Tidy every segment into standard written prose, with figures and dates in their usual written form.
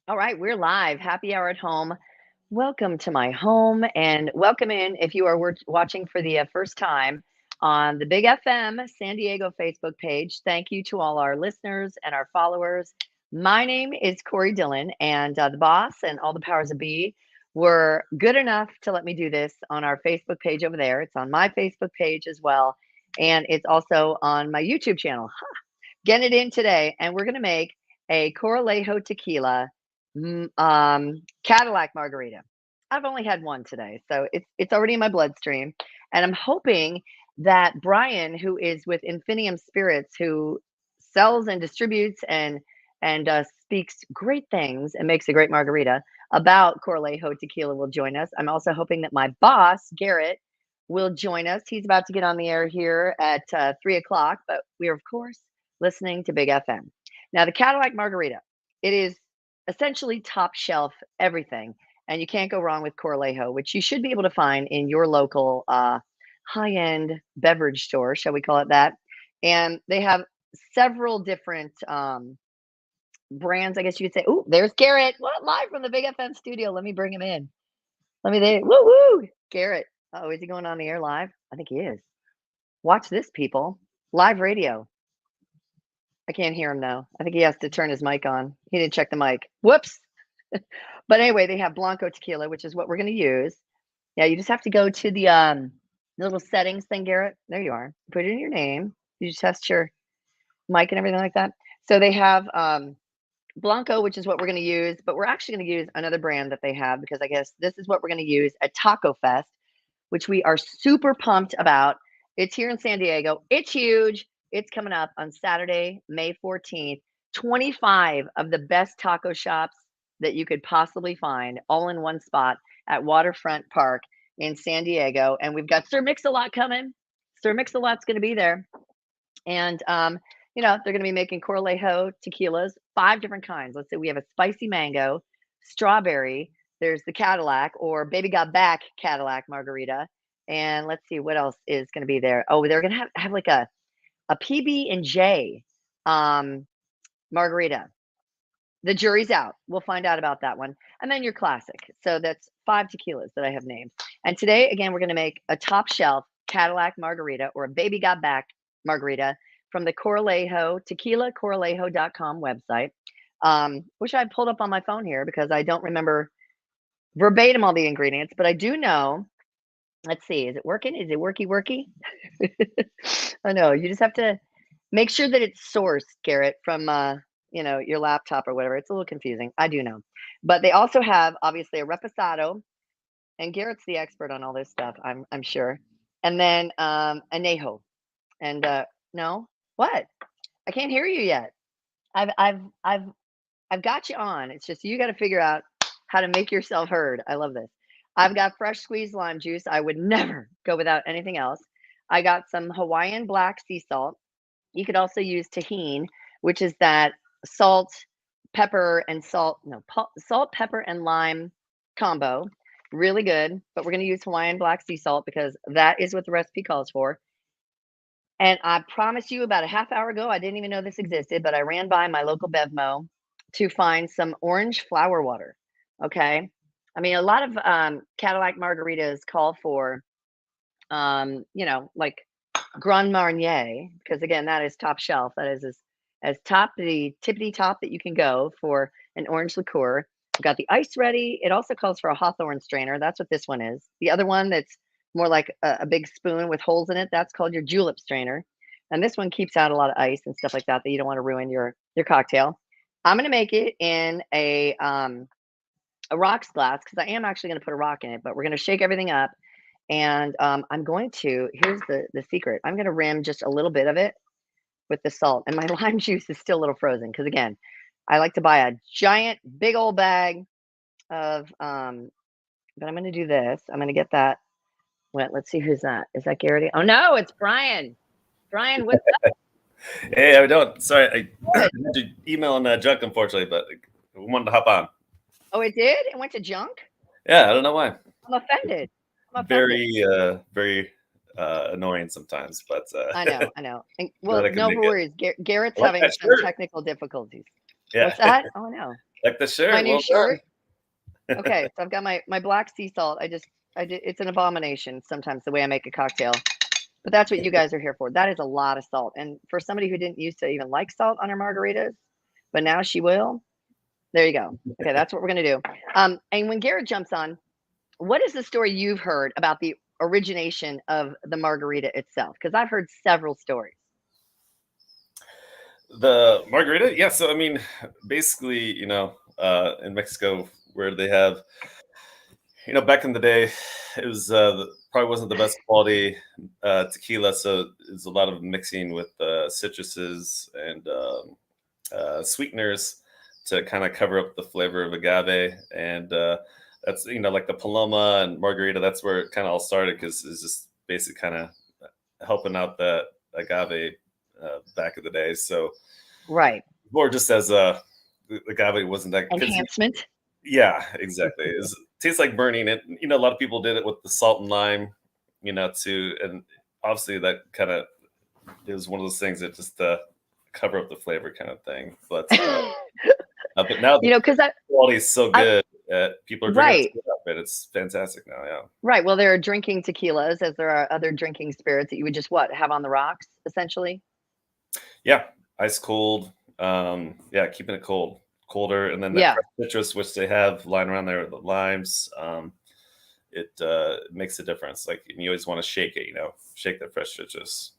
All right, we're live. Happy hour at home. Welcome to my home and welcome in if you are watching for the first time on the Big FM San Diego Facebook page. Thank you to all our listeners and our followers. My name is Corey Dillon, and the boss and all the powers of be were good enough to let me do this on our Facebook page over there. It's on my Facebook page as well, and it's also on my YouTube channel. Getting it in today, and we're going to make a Corralejo Tequila Cadillac Margarita. I've only had one today, so it's already in my bloodstream, and I'm hoping that Brian, who is with Infinium Spirits, who sells and distributes and speaks great things and makes a great margarita about Corralejo Tequila, will join us. I'm also hoping that my boss Garrett will join us. He's about to get on the air here at 3 o'clock, but we are of course listening to Big FM. Now, the Cadillac Margarita, it is essentially top shelf everything, and you can't go wrong with Corralejo, which you should be able to find in your local high-end beverage store, shall we call it that? And they have several different brands, I guess you could say. Oh, there's Garrett. What, live from the Big FM studio? Let me bring him in. Let me there. Woo woo, Garrett. Oh, is he going on the air live? I think he is. Watch this, people. Live radio. I can't hear him though. I think he has to turn his mic on. He didn't check the mic. Whoops. But anyway, they have Blanco tequila, which is what we're going to use. Yeah, you just have to go to the little settings thing, Garrett. There you are. Put in your name. You just test your mic and everything like that. So they have Blanco, which is what we're going to use, but we're actually going to use another brand that they have because I guess this is what we're going to use at Taco Fest, which we are super pumped about. It's here in San Diego. It's huge. It's coming up on Saturday, May 14th. 25 of the best taco shops that you could possibly find all in one spot at Waterfront Park in San Diego. And we've got Sir Mix-a-Lot coming. Sir Mix-a-Lot's going to be there. And, they're going to be making Corralejo tequilas, 5 different kinds. Let's say we have a spicy mango, strawberry, there's the Cadillac or Baby Got Back Cadillac Margarita. And let's see what else is going to be there. Oh, they're going to have like a PB and J margarita. The jury's out. We'll find out about that one. And then your classic. So that's 5 tequilas that I have named. And today, again, we're going to make a top shelf Cadillac Margarita or a Baby Got Back Margarita from the Corralejo Tequila, Corralejo.com website, which I pulled up on my phone here because I don't remember verbatim all the ingredients, but I do know. Let's see. Is it working? Is it worky? I know. You just have to make sure that it's sourced, Garrett, from your laptop or whatever. It's a little confusing. I do know. But they also have obviously a reposado, and Garrett's the expert on all this stuff, I'm sure. And then anejo. And no, what? I can't hear you yet. I've got you on. It's just you got to figure out how to make yourself heard. I love this. I've got fresh squeezed lime juice. I would never go without anything else. I got some Hawaiian black sea salt. You could also use tajin, which is that salt, pepper, and salt, no, salt, pepper, and lime combo. Really good. But we're going to use Hawaiian black sea salt because that is what the recipe calls for. And I promise you, about a half hour ago, I didn't even know this existed, but I ran by my local Bevmo to find some orange flower water. Okay. I mean, a lot of Cadillac margaritas call for, like Grand Marnier, because again, that is top shelf. That is as top, the tippity top that you can go for an orange liqueur. I've got the ice ready. It also calls for a hawthorn strainer. That's what this one is. The other one that's more like a big spoon with holes in it, that's called your julep strainer. And this one keeps out a lot of ice and stuff like that you don't want to ruin your cocktail. I'm going to make it in a rocks glass because I am actually going to put a rock in it, but we're going to shake everything up. And I'm going to, here's the secret. I'm going to rim just a little bit of it with the salt. And my lime juice is still a little frozen because, again, I like to buy a giant, big old bag of, but I'm going to do this. I'm going to get that. Wait, let's see who's that. Is that Garrity? Oh, no, it's Brian. Brian, what's up? Hey, how we doing? Sorry, I Good. had to email and junk, unfortunately, but I wanted to hop on. Oh, it did? It went to junk? Yeah, I don't know why. I'm offended. Very annoying sometimes, but I know. And, glad well, I can no make it. worries. Garrett's I like having that some shirt. technical difficulties. Yeah. What's that? Oh no, Like the shirt. my new Well shirt. done. Okay, so I've got my black sea salt. I did. It's an abomination sometimes the way I make a cocktail, but that's what you guys are here for. That is a lot of salt, and for somebody who didn't used to even like salt on her margaritas, but now she will. There you go. Okay, that's what we're gonna do. And when Garrett jumps on, what is the story you've heard about the origination of the margarita itself? Because I've heard several stories. The margarita, yeah. So I mean, basically, in Mexico, where they have, back in the day, it was probably wasn't the best quality tequila, so it's a lot of mixing with citruses and sweeteners to kind of cover up the flavor of agave, and that's like the Paloma and Margarita. That's where it kind of all started because it's just basic kind of helping out the agave back in the day. So Right. more just as the agave wasn't that Enhancement. Yeah, exactly. It tastes like burning it. A lot of people did it with the salt and lime, too, and obviously that kind of is one of those things that just cover up the flavor kind of thing. But now the because quality is so good that people are drinking right. it up, and it's fantastic now. Yeah. Right. Well, there are drinking tequilas as there are other drinking spirits that you would just have on the rocks, essentially. Yeah, ice cold. Yeah, keeping it colder, and then that fresh citrus, which they have lying around there, the limes. It makes a difference. Like you always want to shake it, shake that fresh citrus.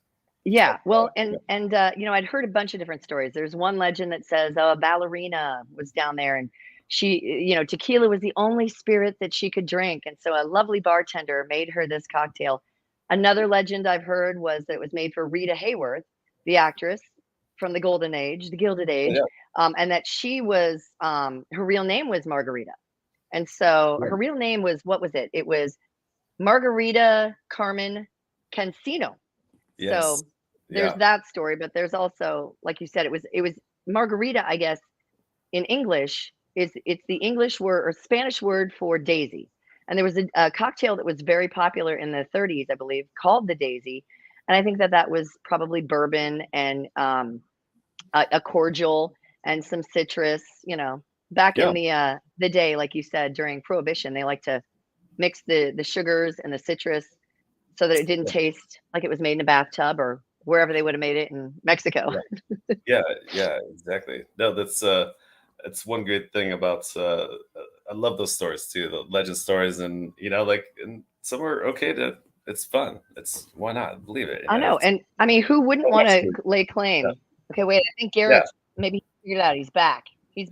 Yeah. Well, and I'd heard a bunch of different stories. There's one legend that says, oh, a ballerina was down there and she, tequila was the only spirit that she could drink. And so a lovely bartender made her this cocktail. Another legend I've heard was that it was made for Rita Hayworth, the actress from the Golden Age, the Gilded Age, and that she was, her real name was Margarita. And so her real name was, what was it? It was Margarita Carmen Cancino. Yes. So there's that story, but there's also, like you said, it was Margarita, I guess, in English it's the English word or Spanish word for daisy. And there was a cocktail that was very popular in the 30s, I believe, called the Daisy. And I think that was probably bourbon and a cordial and some citrus, back in the day, like you said, during Prohibition, they like to mix the sugars and the citrus so that it didn't taste like it was made in a bathtub or wherever they would have made it in Mexico. Yeah, exactly. No, that's one great thing about I love those stories too, the legend stories, and and some are okay it's fun. Why not believe it? I know, and I mean, who wouldn't want to lay claim? Okay, wait, I think Garrett's maybe figured it out. He's back.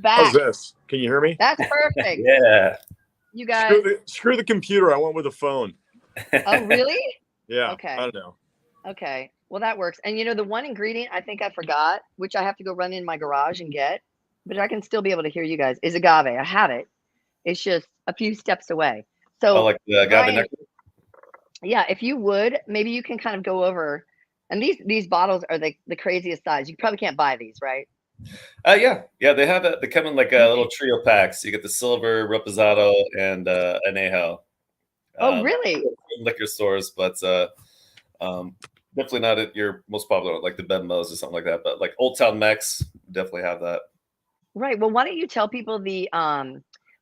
How's this? Can you hear me? That's perfect. Yeah. You guys. Screw the computer. I went with a phone. Oh, really? Yeah. Okay. I don't know. Okay. Well, that works. And the one ingredient I think I forgot, which I have to go run in my garage and get, but I can still be able to hear you guys, is agave. I have it. It's just a few steps away. So, like the agave nectar? Yeah, if you would, maybe you can kind of go over. And these bottles are the craziest size. You probably can't buy these, right? Yeah. They have it. They come in like a little trio packs. You get the silver, reposado, and anejo. Oh, really? Liquor stores, but definitely not at your most popular, like the Benmos or something like that. But like Old Town Mex, definitely have that. Right. Well, why don't you tell people the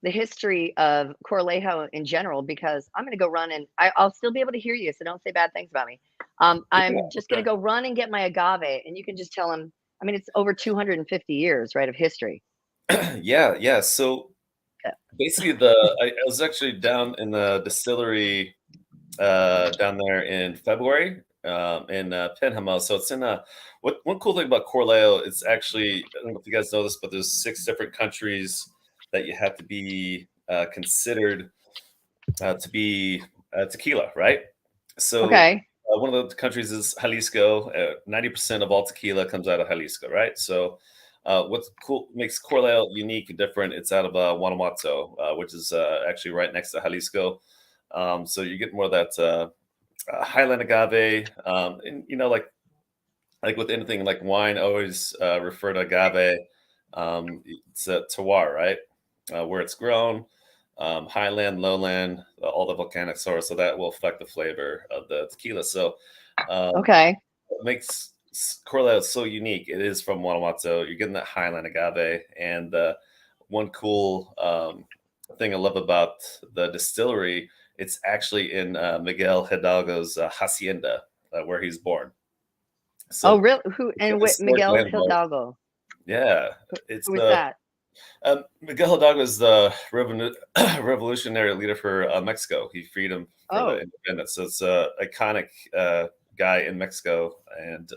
history of Corralejo in general? Because I'm going to go run and I'll still be able to hear you, so don't say bad things about me. I'm just going to go run and get my agave, and you can just tell them. I mean, it's over 250 years, right, of history. Yeah. So basically, I was actually down in the distillery down there in February in Penjamo. So it's in one cool thing about Corralejo is actually, I don't know if you guys know this, but there's 6 different countries that you have to be considered to be tequila, right? So one of the countries is Jalisco. 90% of all tequila comes out of Jalisco, right? So what's cool makes Corralejo unique and different. It's out of Guanajuato, which is actually right next to Jalisco. So you get more of that Highland agave, and like with anything like wine, I always refer to agave. It's a terroir, right? Where it's grown, highland, lowland, all the volcanic source, so that will affect the flavor of the tequila. So, what makes Corralejo is so unique. It is from Guanajuato. You're getting that Highland agave, and one cool thing I love about the distillery, it's actually in Miguel Hidalgo's hacienda, where he's born. Oh, So really? Who it's and a historic Miguel landmark. Hidalgo? Yeah, it's Who is the that? Miguel Hidalgo is the revolutionary leader for Mexico. He freed him for the Oh, independence. So it's a iconic guy in Mexico, and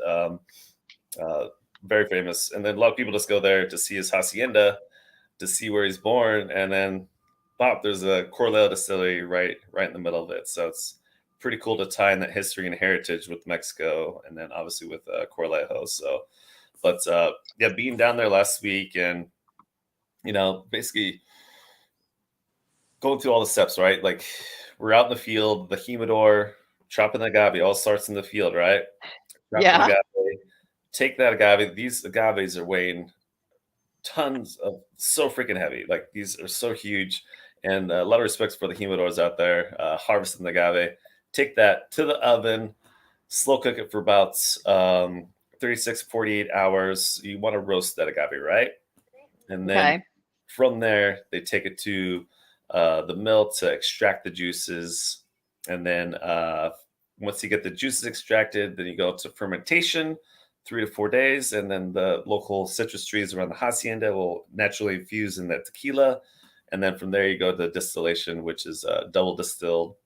very famous. And then a lot of people just go there to see his hacienda, to see where he's born, and then pop, there's a Corralejo distillery right in the middle of it. So it's pretty cool to tie in that history and heritage with Mexico, and then obviously with Corralejo. So, but yeah, being down there last week, and basically going through all the steps, right? Like, we're out in the field, the humidor, chopping the agave, all starts in the field, right? Chopping yeah. agave, take that agave. These agaves are weighing tons of, so freaking heavy. Like, these are so huge, and a lot of respects for the humidors out there harvesting the agave. Take that to the oven, slow cook it for about 36, 48 hours. You want to roast that agave, right? And then Okay. from there, they take it to the mill to extract the juices. And then once you get the juices extracted, then you go to fermentation, 3 to 4 days. And then the local citrus trees around the hacienda will naturally infuse in that tequila. And then from there, you go to distillation, which is double distilled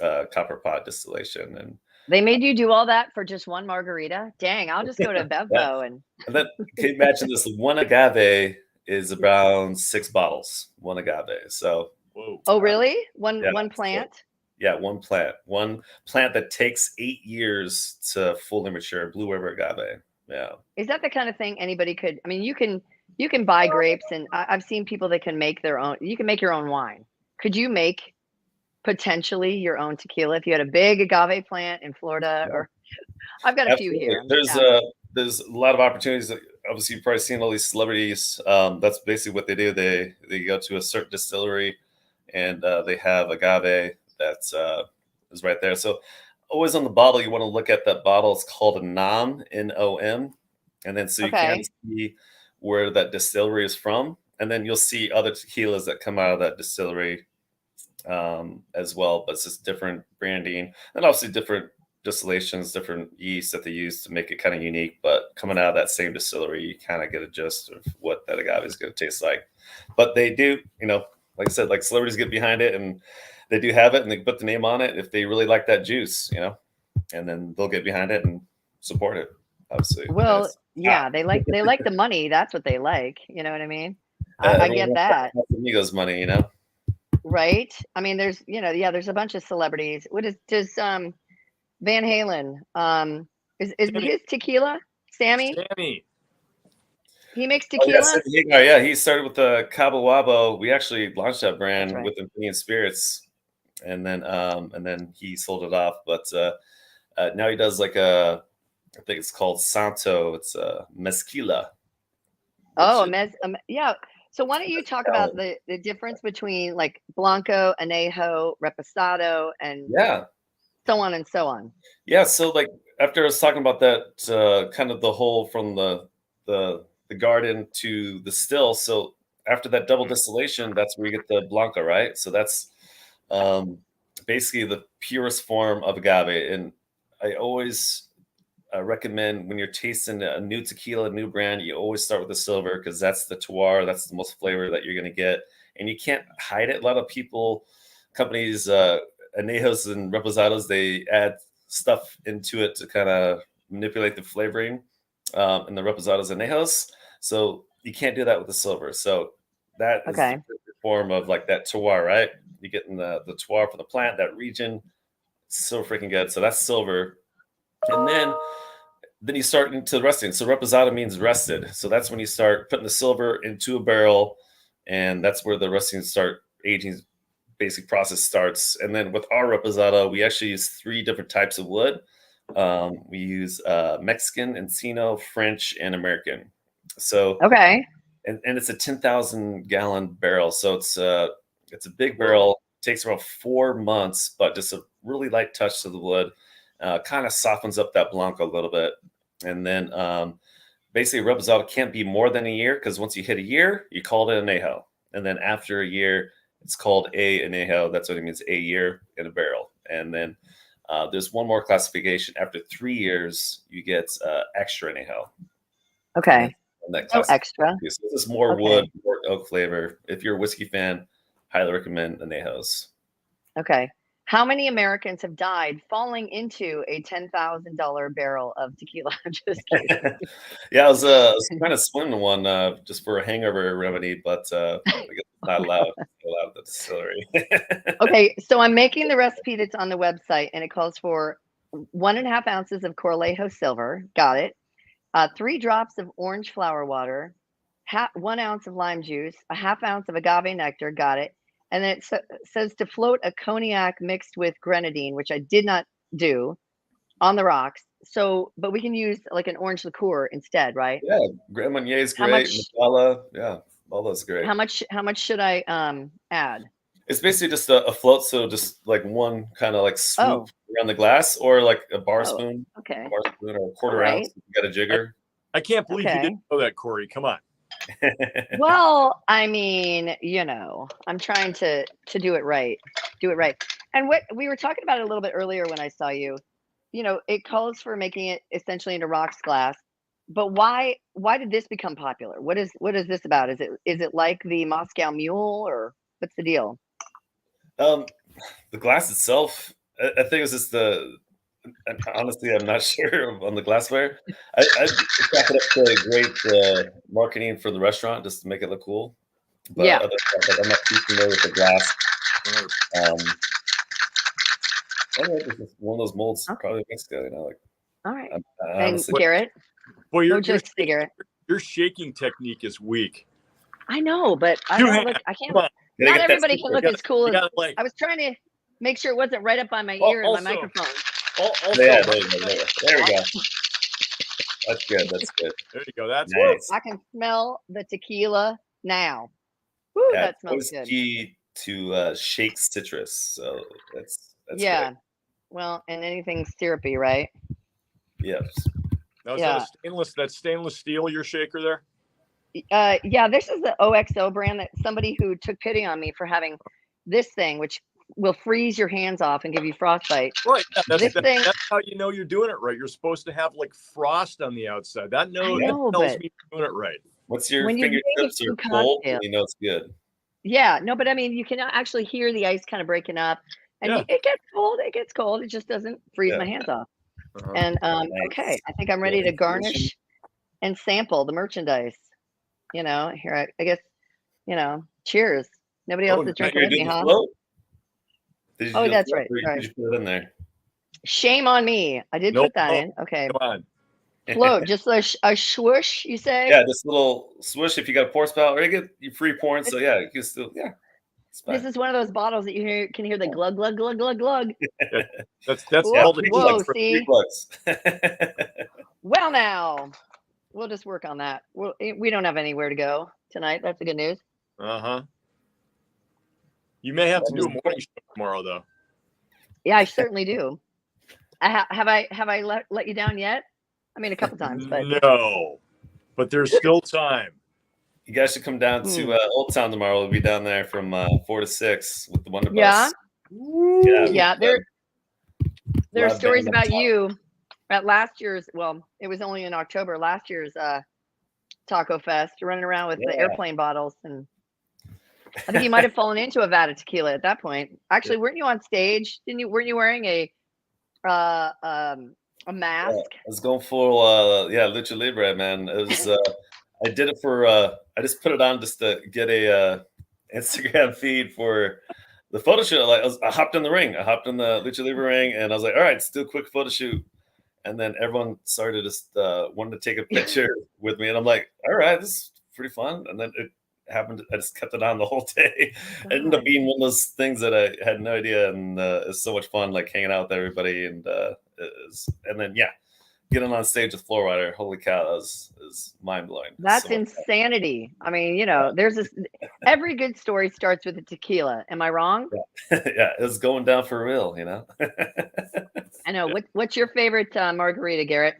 copper pot distillation. And They made you do all that for just one margarita? Dang, I'll just go to yeah. Bevmo and And then can you imagine this? One agave is around 6 bottles, one agave. So Whoa. Oh, really? One yeah, plant? yeah, one plant that takes 8 years to fully mature, blue river agave. Yeah. Is that the kind of thing anybody could? I mean, you can buy grapes, and I've seen people that can make their own. You can make your own wine. Could you make potentially your own tequila if you had a big agave plant in Florida? Yeah. Or I've got a few Absolutely. here. I'm just asking. There's a lot of opportunities. Obviously, you've probably seen all these celebrities. That's basically what they do. They go to a certain distillery, and they have agave that's is right there. So always on the bottle, you want to look at that bottle. It's called a NOM, N-O-M, and then so you can Okay. see where that distillery is from, and then you'll see other tequilas that come out of that distillery as well. But it's just different branding, and obviously different distillations, different yeast that they use to make it kind of unique. But coming out of that same distillery, you kind of get a gist of what that agave is going to taste like. But they do, like I said, like celebrities get behind it, and they do have it, and they put the name on it if they really like that juice, and then they'll get behind it and support it. Obviously, Well, yeah, they like the money. That's what they like. You know what I mean? I get that. That's Amigos money, Right? I mean, there's, there's a bunch of celebrities. What does Van Halen, is Sammy. his tequila? Sammy? Sammy. He makes Oh, yeah, tequila? Sammy Hagar, yeah, he started with the Cabo Wabo. We actually launched that brand That's right. with Infinity Spirits, and then he sold it off. But now he does like I think it's called Santo. It's mezquila. Oh, yeah. So why don't you talk about the difference between like Blanco, Anejo, Reposado, and Yeah. so on and so on? Yeah. So like after I was talking about that, kind of the whole from the garden to the still. So after that double distillation, that's where you get the Blanco, right? So that's basically the purest form of agave. And I always recommend when you're tasting a new tequila, a new brand, you always start with the silver because that's the terroir, that's the most flavor that you're going to get, and you can't hide it. A lot of companies, anejos and reposados, they add stuff into it to kind of manipulate the flavoring in the reposados and anejos. So you can't do that with the silver. So that is the form of like that terroir, right? You get in the terroir for the plant, that region, so freaking good. So that's silver. And then you start into the resting. So reposado means rested. So that's when you start putting the silver into a barrel, and that's where the resting start aging basic process starts. And then with our reposado, we actually use 3 different types of wood. We use Mexican, Encino, French, and American. So and it's a 10,000 gallon barrel. So it's a big barrel. It takes around 4 months, but just a really light touch to the wood. Kind of softens up that Blanco a little bit. And then basically reposado can't be more than a year, because once you hit a year, you call it an añejo. And then after a year, it's called a añejo. That's what it means, a year in a barrel. And then there's one more classification. After 3 years, you get extra añejo. Okay. And that So extra. So this is more Okay. wood, more oak flavor. If you're a whiskey fan, highly recommend añejos. Okay. How many Americans have died falling into a $10,000 barrel of tequila? I'm just kidding. Yeah, I was kind of swimming one just for a hangover remedy, but I guess it's not allowed at the distillery. Okay, so I'm making the recipe that's on the website, and it calls for 1.5 ounces of Corralejo Silver. Got it. 3 drops of orange flower water, 1 ounce of lime juice, a 1/2 ounce of agave nectar. Got it. And then it says to float a cognac mixed with grenadine, which I did not do, on the rocks. So, but we can use like an orange liqueur instead, right? Yeah, Grand Marnier is How great. much? Macala, yeah, all those great. How much should I add? It's basically just a float, so just like one kind of like swoop around the glass, or like a bar spoon, Okay. a bar spoon or a quarter All right. ounce. You got a jigger. I can't believe you Okay. didn't know that, Corey. Come on. Well, I mean, you know, I'm trying to do it right. Do it right. And what we were talking about it a little bit earlier when I saw you, you know, it calls for making it essentially into rocks glass. But why did this become popular? What is this about? Is it like the Moscow Mule, or what's the deal? The glass itself, I think it was just the. Honestly, I'm not sure on the glassware. I crack it up to great marketing for the restaurant just to make it look cool. But Yeah. other than that, I'm not too familiar with the glass. I don't know, it's just one of those molds, probably Mexico. You know, like. All right. And Honestly, Garrett, Boy, your shaking technique is weak. I know, but I don't look. I can't. Not everybody can look as cool as. I was trying to make sure it wasn't right up by my ear and my microphone. Yeah, there we go. That's good. That's good. There you go. That's nice. I can smell the tequila now. Woo, Yeah, that smells good. Key to shake citrus, so that's yeah. great. Well, and anything syrupy, right? Yes. Now, is that stainless steel, your shaker there? Yeah, this is the OXO brand, that somebody who took pity on me for having this thing, which will freeze your hands off and give you frostbite. Right. Yeah, that's how you know you're doing it right. You're supposed to have like frost on the outside. That tells me you're doing it right. Once your fingertips are cold, you know it's good. Yeah, no, but I mean, you can actually hear the ice kind of breaking up, and it gets cold. It gets cold. It just doesn't freeze my hands off. And okay, I think I'm ready to garnish and sample the merchandise. You know, here I guess, you know, cheers. Nobody else is drinking with me, huh? Oh, that's right. Did you put it in there? Shame on me. I did put that in. Okay. Come on. Float, just a swoosh, you say? Yeah, this little swoosh. If you got a pour spout, or you get your free pouring, so yeah, you can still This is one of those bottles that you can hear the glug glug glug glug glug. That's all the whoa, see? $3. Well, now we'll just work on that. We don't have anywhere to go tonight. That's the good news. You may have to do a morning show tomorrow, though. Yeah, I certainly do. Have I let you down yet? I mean, a couple times, but no. But there's still time. You guys should come down to Old Town tomorrow. We'll be down there from 4 to 6 with the Wonder Bus. Yeah. There are stories about you at last year's. Well, it was only in October. Last year's Taco Fest. You're running around with the airplane bottles, and I think you might have fallen into a vat of tequila at that point. Actually, weren't you on stage? Weren't you wearing a mask? I was going full lucha libre, man. It was I did it for I just put it on just to get a Instagram feed for the photo shoot. I hopped in the ring. I hopped in the lucha libre ring, and I was like, all right, let's do a quick photo shoot. And then everyone started just wanted to take a picture with me, and I'm like, all right, this is pretty fun. And then it happened. I just kept it on the whole day. It ended up being one of those things that I had no idea, and it's so much fun, like hanging out with everybody, and then getting on stage with Floor Rider. Holy cow, that is mind blowing. That's so insanity. I mean, you know, there's this. Every good story starts with a tequila. Am I wrong? Yeah, it's going down for real. You know. I know. What's your favorite margarita, Garrett?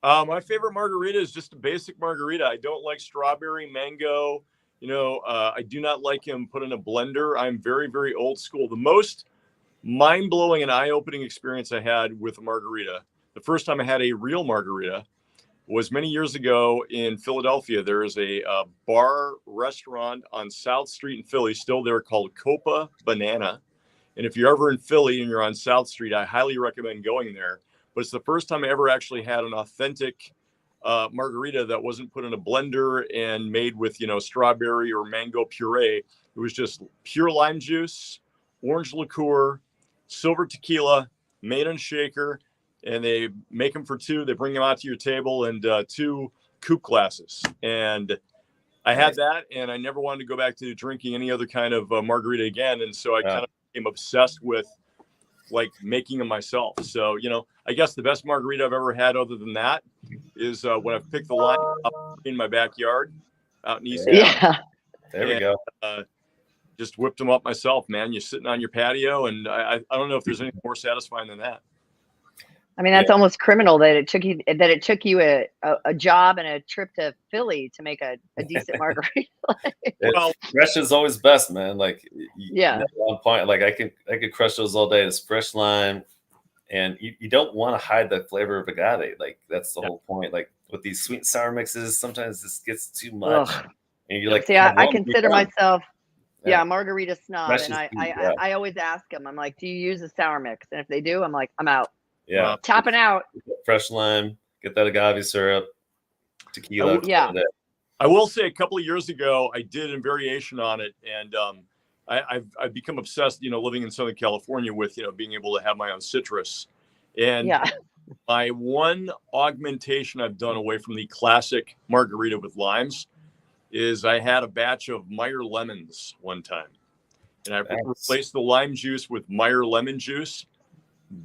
My favorite margarita is just a basic margarita. I don't like strawberry, mango. I do not like him put in a blender. I'm very, very old school. The most mind-blowing and eye-opening experience I had with a margarita, the first time I had a real margarita, was many years ago in Philadelphia. There is a bar restaurant on South Street in Philly, still there, called Copa Banana. And if you're ever in Philly and you're on South Street, I highly recommend going there. But it's the first time I ever actually had an authentic margarita that wasn't put in a blender and made with, strawberry or mango puree. It was just pure lime juice, orange liqueur, silver tequila, made on shaker, and they make them for two. They bring them out to your table, and 2 coupe glasses. And I had that, and I never wanted to go back to drinking any other kind of margarita again. And so I kind of became obsessed with making them myself. So, I guess the best margarita I've ever had other than that is when I've picked the lime up in my backyard out in East. Yeah. There we go. Just whipped them up myself, man. You're sitting on your patio, and I don't know if there's anything more satisfying than that. I mean, that's almost criminal that it took you a job and a trip to Philly to make a decent margarita. Fresh is always best, man. At one point, I could crush those all day. It's fresh lime, and you don't want to hide the flavor of agave. That's the whole point. With these sweet and sour mixes, sometimes this gets too much. Ugh. And you're See, I consider myself margarita snob, and I always ask them. I'm like, do you use a sour mix? And if they do, I'm like, I'm out. Yeah, tapping out. Fresh lime, get that agave syrup, tequila. I will say, a couple of years ago, I did a variation on it, and I've become obsessed. Living in Southern California with being able to have my own citrus, and my one augmentation I've done away from the classic margarita with limes is I had a batch of Meyer lemons one time, and I replaced the lime juice with Meyer lemon juice.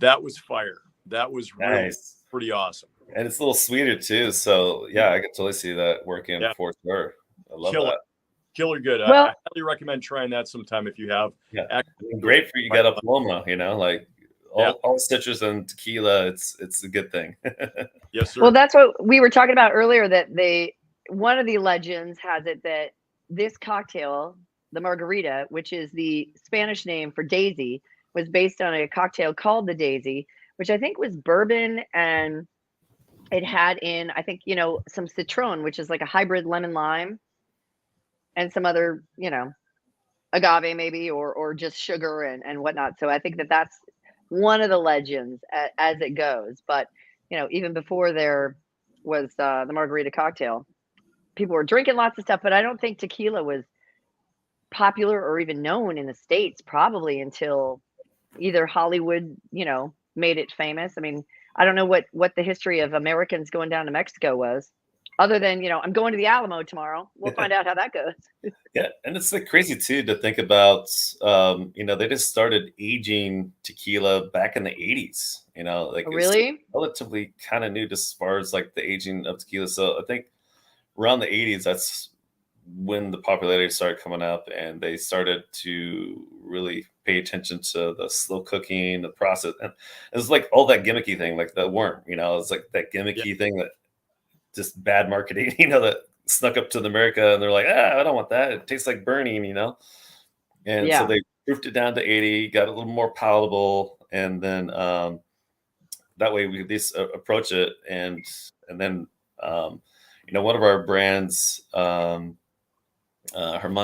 That was fire. That was really pretty awesome. And it's a little sweeter too. So I can totally see that working for sure. I love that. Killer good. I highly recommend trying that sometime if you have. Yeah. Great for you got a Paloma, all citrus and tequila, it's a good thing. Yes, sir. Well, that's what we were talking about earlier, that one of the legends has it that this cocktail, the margarita, which is the Spanish name for daisy, was based on a cocktail called the Daisy, which I think was bourbon, and it had in, I think, some citron, which is like a hybrid lemon lime, and some other, agave maybe, or just sugar and whatnot. So I think that's one of the legends as it goes. But, even before there was the margarita cocktail, people were drinking lots of stuff, but I don't think tequila was popular or even known in the States probably until either Hollywood, made it famous. I mean, I don't know what the history of Americans going down to Mexico was, other than, I'm going to the Alamo tomorrow. We'll find out how that goes. Yeah. And it's crazy too, to think about, they just started aging tequila back in the 80s, really relatively kind of new as far as the aging of tequila. So I think around the 80s, that's when the popularity started coming up, and they started to really pay attention to the slow cooking, the process. And it was all that gimmicky thing, the worm, it's that gimmicky thing that just bad marketing, that snuck up to America, and they're like, I don't want that. It tastes like burning, And so they proofed it down to 80, got a little more palatable. And then that way we could at least approach it. And then, one of our brands, Herman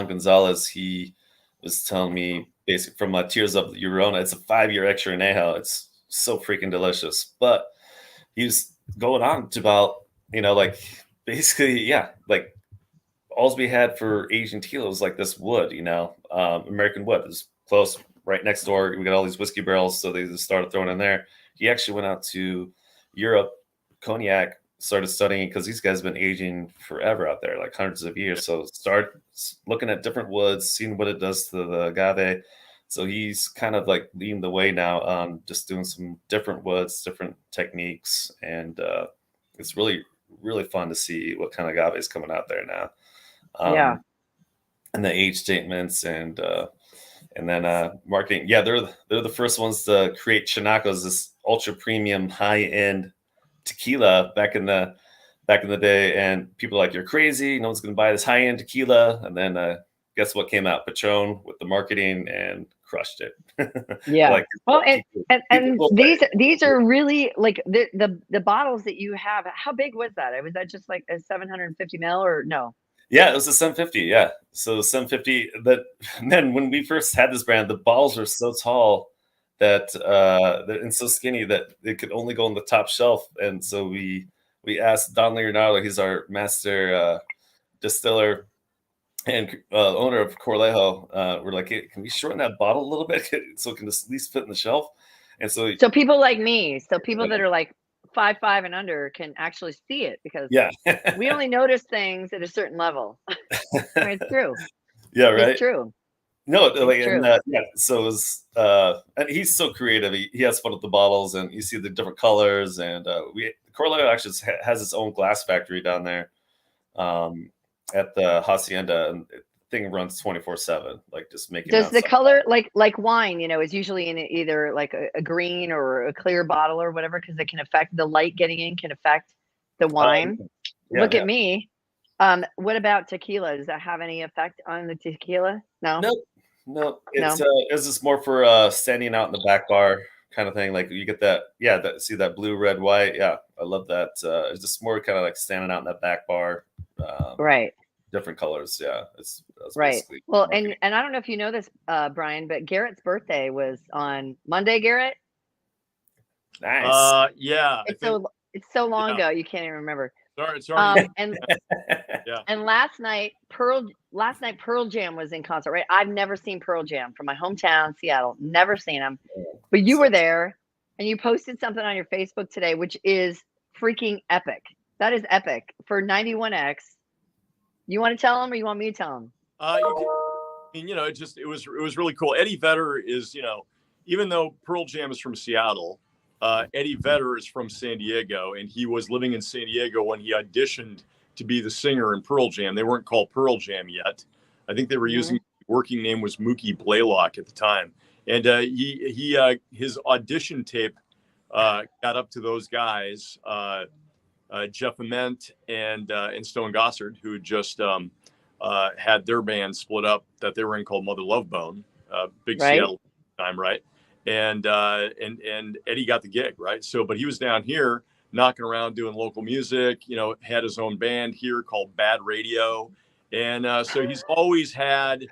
Gonzalez, he was telling me basically from Tears of Llorona, it's a 5-year extra añejo. It's so freaking delicious. But he was going on to about, basically, all we had for Asian tequila was this wood, American wood. It was close, right next door. We got all these whiskey barrels, so they just started throwing in there. He actually went out to Europe, Cognac, started studying, because these guys have been aging forever out there, hundreds of years. So start looking at different woods, seeing what it does to the agave. So he's kind of leading the way now on just doing some different woods, different techniques. And it's really, really fun to see what kind of agave is coming out there now. And the age statements and then marketing. Yeah, they're the first ones to create Chinacos, this ultra premium, high end tequila back in the day, and people are like, you're crazy, no one's gonna buy this high-end tequila. And then guess what came out? Patron with the marketing and crushed it. Yeah. Like, well, people and will these are really like the bottles that you have. How big was that? Was that just like a 750 ml or no? Yeah, it was a 750. Yeah, so 750. That man, when we first had this brand, the bottles were so tall that and so skinny that they could only go on the top shelf. And so we asked Don Leonardo, he's our master distiller and owner of Corralejo. We're like, hey, can we shorten that bottle a little bit so it can at least fit in the shelf? And so people like me, people that are like 5'5" and under can actually see it, because yeah, we only notice things at a certain level. I mean, it's true. Yeah, right. It's true. No, It's like, true. and yeah. So it was, and he's so creative. He has fun with the bottles, and you see the different colors. And Corralejo actually has its own glass factory down there, at the hacienda, and the thing runs 24/7, like just making. Does the color like wine, is usually in either like a green or a clear bottle or whatever, because it can affect the light getting in, can affect the wine. Look at me. What about tequila? Does that have any effect on the tequila? No. No. It's just more for standing out in the back bar kind of thing. Like you get that, see that blue, red, white. Yeah, I love that. It's just more kind of like standing out in that back bar. Right. Different colors. Yeah, that's right. Well, and I don't know if you know this, Brian, but Garrett's birthday was on Monday. Garrett. Nice. Yeah. It's so long ago you can't even remember. Sorry. And and last night Pearl Jam was in concert, right? I've never seen Pearl Jam from my hometown, Seattle. Never seen them. But you were there, and you posted something on your Facebook today, which is freaking epic. That is epic for 91X. You want to tell them, or you want me to tell them? It was really cool. Eddie Vedder is, even though Pearl Jam is from Seattle, Eddie Vedder is from San Diego, and he was living in San Diego when he auditioned to be the singer in Pearl Jam. They weren't called Pearl Jam yet. I think they were using the working name was Mookie Blaylock at the time. And his audition tape got up to those guys, Jeff Ament and Stone Gossard, who just had their band split up that they were in called Mother Love Bone, big Seattle time, right? And Eddie got the gig, right? So, but he was down here knocking around doing local music, had his own band here called Bad Radio. And so he's always had,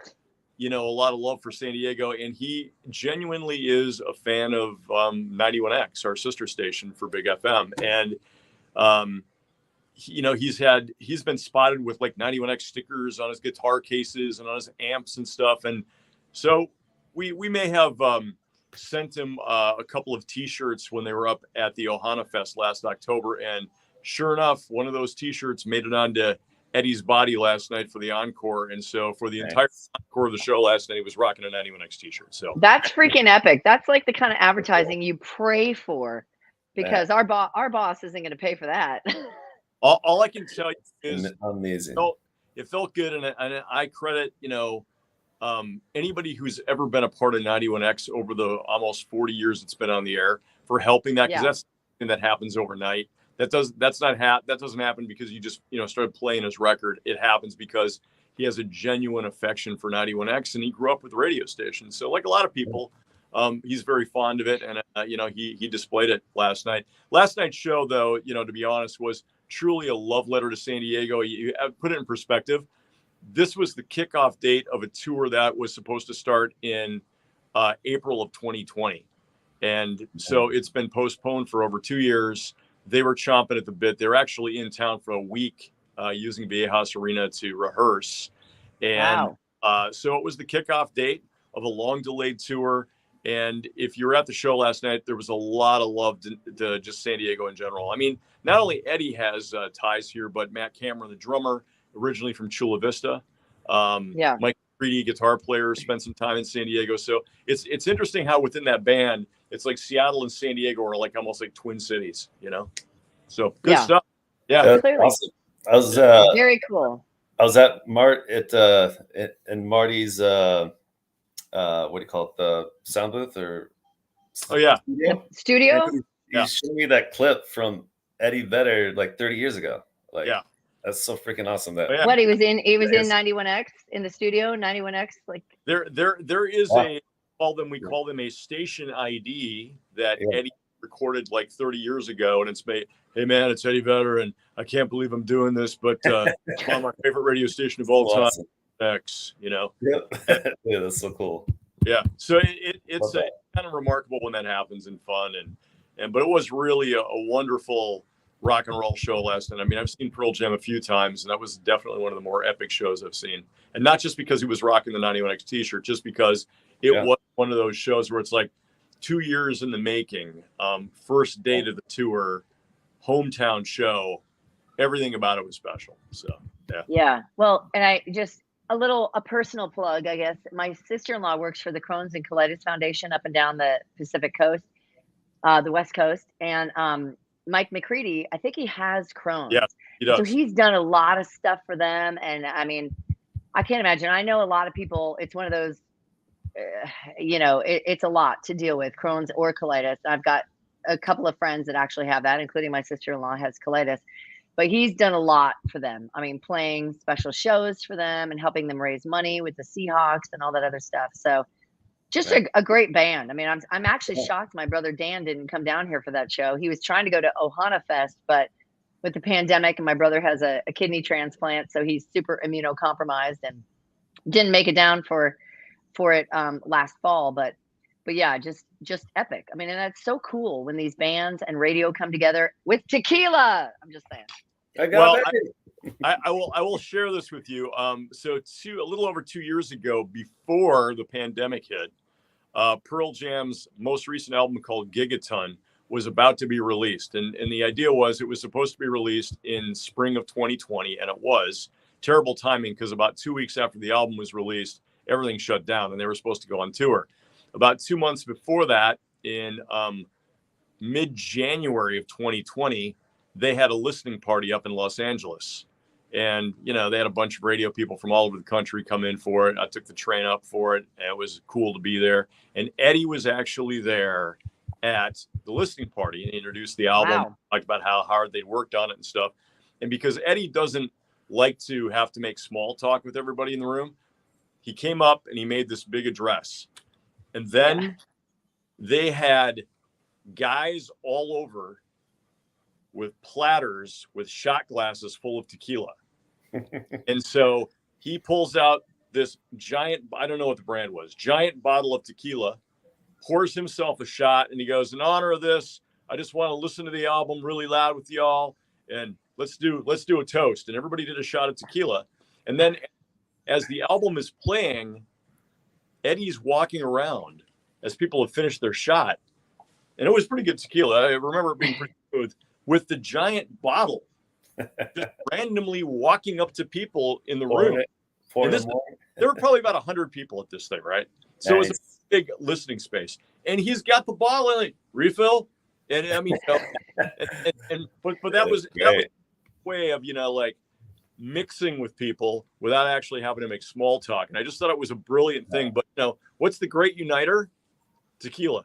a lot of love for San Diego. And he genuinely is a fan of 91X, our sister station for Big FM. And, he's been spotted with like 91X stickers on his guitar cases and on his amps and stuff. And so we may have sent him a couple of T-shirts when they were up at the Ohana Fest last October. And sure enough, one of those T-shirts made it onto Eddie's body last night for the encore. And so for the entire encore of the show last night, he was rocking a 91X T-shirt. So that's freaking epic. That's like the kind of advertising you pray for, because our boss isn't going to pay for that. All I can tell you is amazing. It felt good, and I credit anybody who's ever been a part of 91X over the almost 40 years it's been on the air for helping that, because that's something that happens overnight. That doesn't happen because you just started playing his record. It happens because he has a genuine affection for 91X, and he grew up with the radio station. So like a lot of people, he's very fond of it, and he displayed it last night. Last night's show, though, to be honest, was truly a love letter to San Diego. You put it in perspective. This was the kickoff date of a tour that was supposed to start in April of 2020. And so it's been postponed for over 2 years. They were chomping at the bit. They were actually in town for a week using Viejas Arena to rehearse. And so it was the kickoff date of a long delayed tour. And if you were at the show last night, there was a lot of love to just San Diego in general. I mean, not only Eddie has ties here, but Matt Cameron, the drummer, originally from Chula Vista. Mike Creedy, guitar player, spent some time in San Diego. So it's interesting how within that band, it's like Seattle and San Diego are like almost like twin cities, So good stuff. Yeah, awesome. I was very cool. I was at in Marty's what do you call it, the sound booth or studio. He showed me that clip from Eddie Vedder like 30 years ago. Like, Yeah. that's so freaking awesome. That What he was in 91X in the studio, 91X. Like there is we call them a station ID that Eddie recorded like 30 years ago, and it's made. Hey man, it's Eddie Vedder, and I can't believe I'm doing this, but it's on my favorite radio station of all time. awesome. X, you know. Yeah, that's so cool. Yeah, so it's kind of remarkable when that happens and fun, but it was really a wonderful rock and roll show last night. I mean, I've seen Pearl Jam a few times, and that was definitely one of the more epic shows I've seen. And not just because he was rocking the 91X t-shirt, just because it was one of those shows where it's like 2 years in the making, first date of the tour, hometown show, everything about it was special. So, yeah. Yeah. Well, and a personal plug, I guess. My sister-in-law works for the Crohn's and Colitis Foundation up and down the Pacific Coast, the West Coast. And Mike McCready, I think he has Crohn's. Yeah, he does. So he's done a lot of stuff for them. And I mean, I can't imagine. I know a lot of people, it's one of those, it's a lot to deal with, Crohn's or colitis. I've got a couple of friends that actually have that, including my sister-in-law has colitis. But he's done a lot for them. I mean, playing special shows for them and helping them raise money with the Seahawks and all that other stuff. So just a great band. I mean, I'm actually shocked my brother Dan didn't come down here for that show. He was trying to go to Ohana Fest, but with the pandemic, and my brother has a kidney transplant, so he's super immunocompromised and didn't make it down for it last fall. But yeah, just epic. I mean, and that's so cool when these bands and radio come together with tequila. I'm just saying. I will share this with you. So a little over 2 years ago, before the pandemic hit, Pearl Jam's most recent album called Gigaton was about to be released. And the idea was it was supposed to be released in spring of 2020. And it was terrible timing because about 2 weeks after the album was released, everything shut down and they were supposed to go on tour. About 2 months before that, in mid-January of 2020, they had a listening party up in Los Angeles. And, they had a bunch of radio people from all over the country come in for it. I took the train up for it. And it was cool to be there. And Eddie was actually there at the listening party and introduced the album, talked about how hard they'd worked on it and stuff. And because Eddie doesn't like to have to make small talk with everybody in the room, he came up and he made this big address. And then they had guys all over with platters with shot glasses full of tequila. And so he pulls out this giant, I don't know what the brand was, giant bottle of tequila, pours himself a shot, and he goes, in honor of this, I just want to listen to the album really loud with y'all, and let's do a toast. And everybody did a shot of tequila. And then as the album is playing, Eddie's walking around as people have finished their shot. And it was pretty good tequila. I remember it being pretty good, with the giant bottle just randomly walking up to people in the room. There were probably about 100 people at this thing, right? So it was a big listening space. And he's got the bottle and like, refill. And I mean, but that was a way of, like mixing with people without actually having to make small talk. And I just thought it was a brilliant thing. But what's the great uniter? Tequila.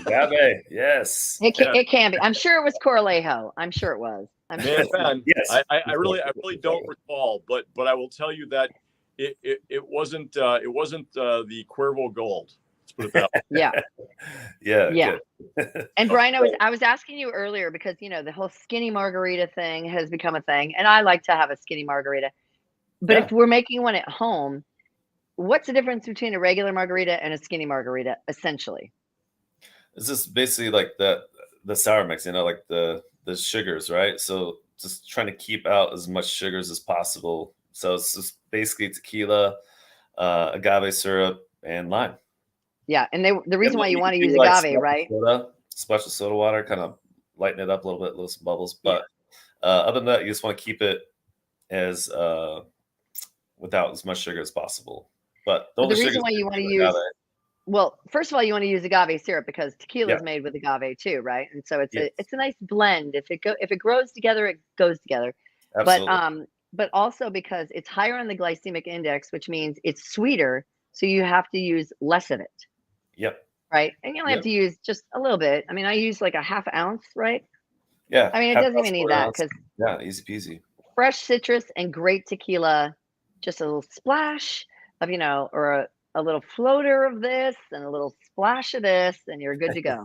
Agave, yes. It can be. I'm sure it was Corralejo. I'm sure it was. I'm sure. Yes. I really don't recall, but I will tell you that it wasn't the Cuervo Gold. Let's put it that way. Yeah. And Brian, I was asking you earlier because the whole skinny margarita thing has become a thing, and I like to have a skinny margarita. But if we're making one at home, what's the difference between a regular margarita and a skinny margarita, essentially? It's just basically like the sour mix, like the sugars, right? So just trying to keep out as much sugars as possible. So it's just basically tequila, agave syrup, and lime. Yeah, and the reason why you want to use agave, right? Splash of soda water, kind of lighten it up a little bit, little some bubbles. But other than that, you just want to keep it as without as much sugar as possible. But the reason why you want to use well, first of all, you want to use agave syrup because tequila is made with agave too, right? And so it's a nice blend. If it grows together, it goes together. Absolutely. But also because it's higher on the glycemic index, which means it's sweeter, so you have to use less of it. Yep. Right, and you only have to use just a little bit. I mean, I use like a half ounce, right? Yeah. I mean, it doesn't even need that because yeah, easy peasy. fresh citrus and great tequila, just a little splash of, or a little floater of this and a little splash of this, and you're good to go.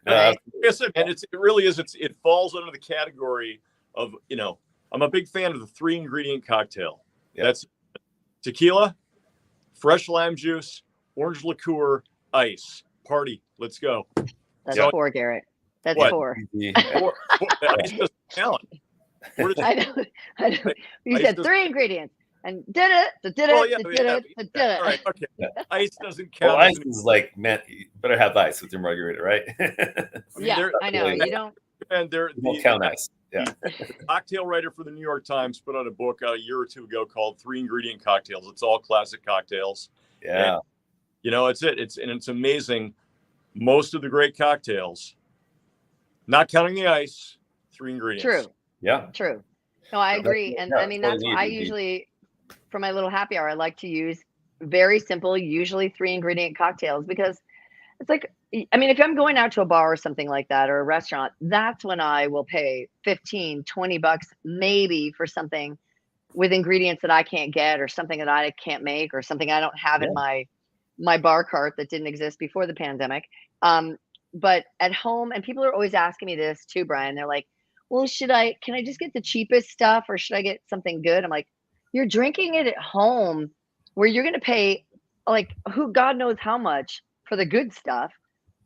Right? Yes, and it really is. It falls under the category of, I'm a big fan of the 3-ingredient cocktail. Yep. That's tequila, fresh lime juice, orange liqueur, ice. Party. Let's go. That's 4, Garrett. That's 4. Ice doesn't count. I know. You said 3 ingredients. And did it. All right, okay. Ice doesn't count. Well, ice is like, man, you better have ice with your margarita, right? I know. You don't. And they're count ice. Yeah. The cocktail writer for the New York Times put out a book a year or 2 ago called 3-ingredient cocktails. It's all classic cocktails. Yeah. And, it's amazing. Most of the great cocktails, not counting the ice, 3 ingredients. True. Yeah. True. No, I agree. And I mean, that's why I usually, for my little happy hour, I like to use very simple, usually 3-ingredient cocktails, because it's like, I mean, if I'm going out to a bar or something like that, or a restaurant, that's when I will pay $15-$20 maybe for something with ingredients that I can't get, or something that I can't make, or something I don't have in my bar cart that didn't exist before the pandemic. But at home, and people are always asking me this too, Brian, they're like, well, can I just get the cheapest stuff, or should I get something good? I'm like, you're drinking it at home where you're going to pay like God knows how much for the good stuff,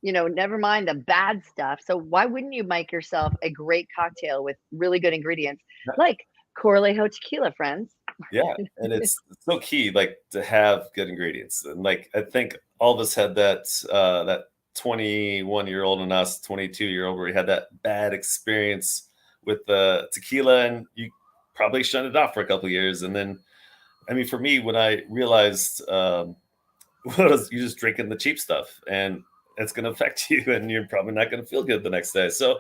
never mind the bad stuff. So why wouldn't you make yourself a great cocktail with really good ingredients like Corralejo Tequila, friends? Yeah. And it's so key, like, to have good ingredients. And like, I think all of us had that 21-year-old and us 22-year-old where we had that bad experience with the tequila, and you probably shunned it off for a couple of years. And then, I mean, for me, when I realized you're just drinking the cheap stuff, and it's going to affect you, and you're probably not going to feel good the next day. So,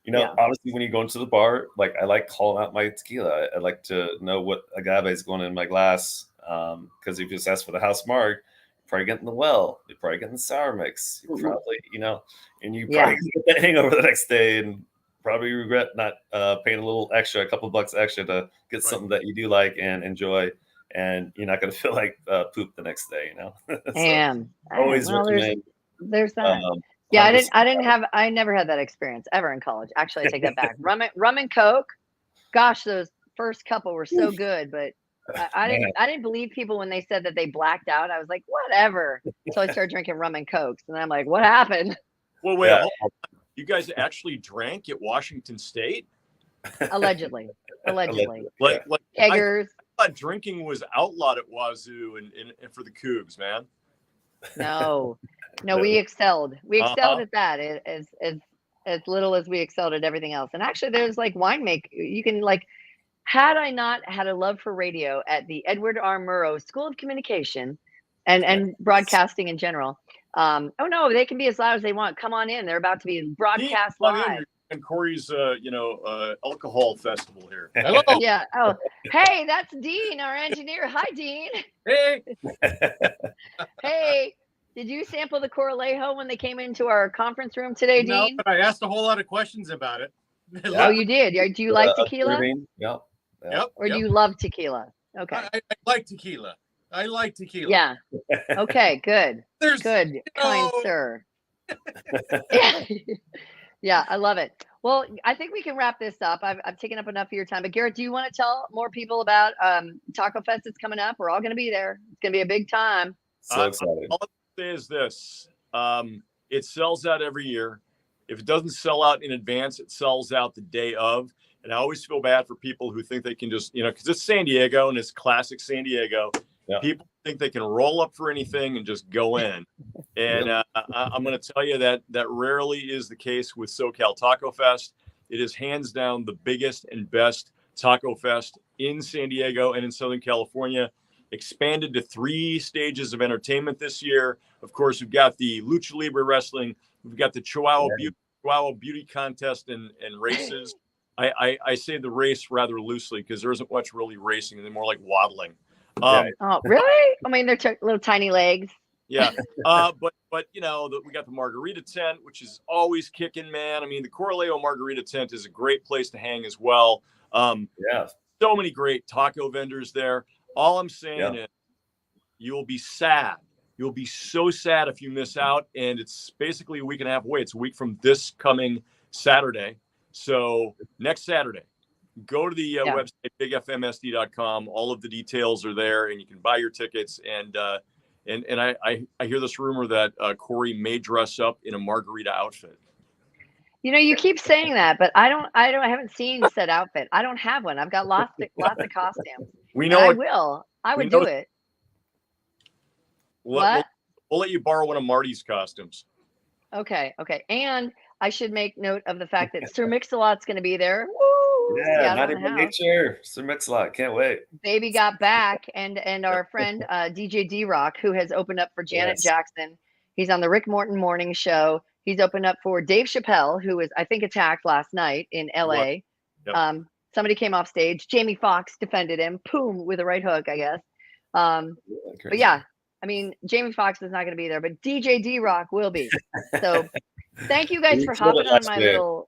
honestly, when you go into the bar, like, I like calling out my tequila. I like to know what agave is going in my glass, because if you just ask for the house marg, you're probably getting the well, you're probably getting the sour mix, you're probably, and you probably get the hangover the next day, and probably regret not paying a couple bucks extra to get something that you do like and enjoy, and you're not going to feel like poop the next day, So always recommend. There's that. I never had that experience ever in college. Actually, I take that back. Rum and Coke. Gosh, those first couple were so good, but I didn't believe people when they said that they blacked out. I was like, whatever. So I started drinking rum and Cokes, and I'm like, what happened? Well, wait, you guys actually drank at Washington State? Allegedly. Like keggers. I thought drinking was outlawed at Wazoo and for the Cougs, man. No, we excelled. We excelled at that as little as we excelled at everything else. And actually, there's like you can had I not had a love for radio at the Edward R. Murrow School of Communication and broadcasting in general. They can be as loud as they want. Come on in. They're about to be broadcast live. And Corey's, alcohol festival here. Hello. Yeah. Oh, hey, that's Dean, our engineer. Hi, Dean. Hey. Hey, did you sample the Corralejo when they came into our conference room today, Dean? No, but I asked a whole lot of questions about it. Oh, you did? Do you like tequila? Yep. Or do you love tequila? Okay. I like tequila. I like tequila. Yeah. Okay, good. Good, kind sir. Yeah, I love it. Well, I think we can wrap this up. I've taken up enough of your time. But Garrett, do you want to tell more people about Taco Fest that's coming up? We're all going to be there. It's going to be a big time. So excited. All I say is this. It sells out every year. If it doesn't sell out in advance, it sells out the day of. And I always feel bad for people who think they can just, because it's San Diego and it's classic San Diego. Yeah. People think they can roll up for anything and just go in. And I'm going to tell you that rarely is the case with Socal Taco Fest. It is hands down the biggest and best taco fest in San Diego and in Southern California. Expanded to 3 stages of entertainment this year. Of course, we've got the Lucha Libre Wrestling. We've got the Chihuahua Beauty Contest and races. I say the race rather loosely because there isn't much really racing. They're more like waddling. Oh, really? I mean, they're little tiny legs. Yeah. But you know, we got the Margarita tent, which is always kicking, man. I mean, the Corralejo Margarita tent is a great place to hang as well. Yeah. So many great taco vendors there. All I'm saying is you'll be sad. You'll be so sad if you miss out. And it's basically a week and a half away. It's a week from this coming Saturday. So next Saturday, go to the website, bigfmsd.com. All of the details are there, and you can buy your tickets. And I hear this rumor that Corey may dress up in a margarita outfit. You know, you keep saying that, but I haven't seen said outfit. I don't have one. I've got lots of costumes. We know. I would do it. We'll let you borrow one of Marty's costumes. Okay. And I should make note of the fact that Sir Mix-a-Lot's going to be there. Woo! Yeah, not even nature. Sir Mix-a-Lot. Can't wait. Baby got back, and our friend DJ D-Rock, who has opened up for Janet Jackson. He's on the Rick Morton Morning Show. He's opened up for Dave Chappelle, who was, I think, attacked last night in LA. Yep. Somebody came off stage. Jamie Foxx defended him. Boom, with a right hook, I guess. But yeah, I mean, Jamie Foxx is not going to be there, but DJ D-Rock will be. So thank you guys for hopping on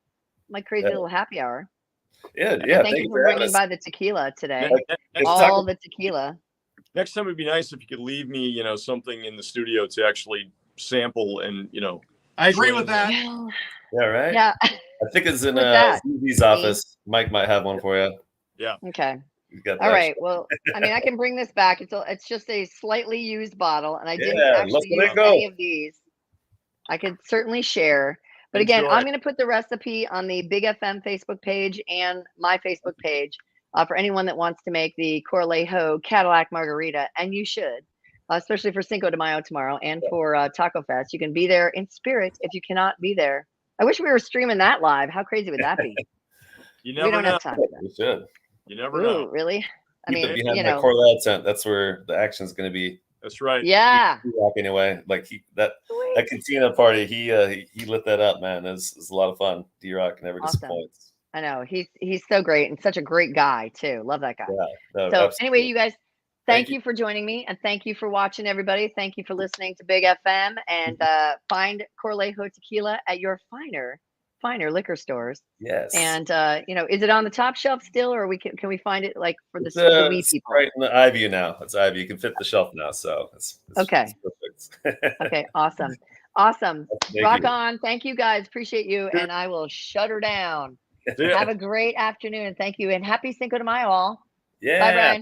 my crazy little happy hour. Yeah. Thank you for bringing by the tequila today. All the tequila. Next time it'd be nice if you could leave me, you know, something in the studio to actually sample and, you know. I agree with that. Yeah, right? Yeah. I think it's in ZZ's office. Mike might have one for you. Yeah. Okay. All right. Well, I mean, I can bring this back. It's just a slightly used bottle, and I didn't actually use any of these. I could certainly share. But again, I'm going to put the recipe on the Big FM Facebook page and my Facebook page for anyone that wants to make the Corralejo Cadillac Margarita, and you should. Especially for Cinco de Mayo tomorrow and for Taco Fest. You can be there in spirit if you cannot be there. I wish we were streaming that live. How crazy would that be? You never don't know. have time for that. We should. You never know. Really? I mean, behind the Corralejo tent. That's where the action's going to be. That's right. Yeah. Anyway, like that cantina party, he lit that up, man. It was a lot of fun. D-Rock never disappoints. I know he's so great and such a great guy too. Love that guy. Yeah, no, so absolutely. Anyway, you guys. Thank you for joining me, and thank you for watching, everybody. Thank you for listening to Big FM, and find Corralejo Tequila at your finer liquor stores. Yes. And is it on the top shelf still, or can we find it like for the wee people? Right in the iView now. It's iView. You can fit the shelf now, so it's okay. It's perfect. Okay, awesome. Rock on. Thank you guys. Appreciate you, and I will shut her down. Have a great afternoon, and thank you, and happy Cinco de Mayo, all. Yeah. Bye, Brian.